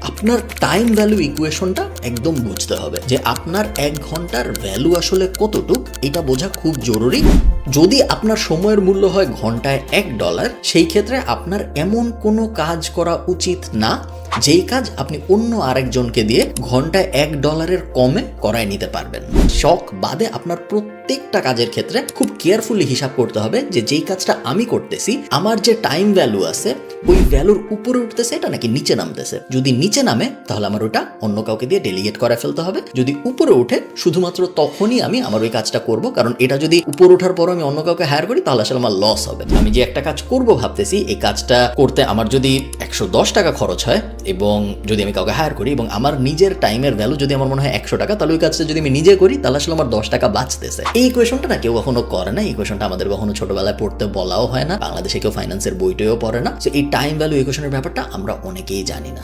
আপনার time value ইকুয়েশনটা একদম বুঝতে হবে যে আপনার 1 ঘন্টার ভ্যালু আসলে কতটুক, এটা বোঝা খুব জরুরি। যদি আপনার সময়ের মূল্য হয় ঘন্টায় $1, সেই ক্ষেত্রে আপনার এমন কোনো কাজ করা উচিত না যেই কাজ আপনি অন্য আরেকজনকে দিয়ে ঘন্টায় $1 কমে করায় নিতে পারবেন। শখ বাদে আপনার প্রত্যেকটা কাজের ক্ষেত্রে খুব কেয়ারফুলি হিসাব করতে হবে যে যেই কাজটা আমি করতেছি আমার যে টাইম ভ্যালু আছে ওই ভ্যালুর উপরে উঠতেছে এটা নাকি নিচে নামতেছে। যদি নিচে নামে তাহলে আমার ওটা অন্য কাউকে দিয়ে ডেলিগেট করে ফেলতে হবে। যদি উপরে ওঠে শুধুমাত্র তখনই আমি আমার ওই কাজটা করব, কারণ এটা যদি উপরে ওঠার পর আমি অন্য কাউকে হায়ার করি তাহলে আসলে আমার লস হবে। আমি যে একটা কাজ করব ভাবতেছি, এই কাজটা করতে আমার যদি $110 খরচ হয় এবং যদি আমি কাউকে হায়ার করি এবং আমার নিজের টাইমের ভ্যালু যদি আমার মনে হয় $100, তাহলে ওই কাজটা যদি আমি নিজে করি তাহলে আসলে আমার $10 বাঁচতেছে। এই ইকুয়েশনটা না কেউ কখনো করে না, এই ইকুয়েশনটা আমাদের কখনো ছোটবেলায় পড়তে বলাও হয় না, বাংলাদেশে কেউ ফাইন্যান্সের বইটাও পড়ে না। তো এই টাইম ভ্যালু ইকুয়েশনের ব্যাপারটা আমরা অনেকেই জানি না।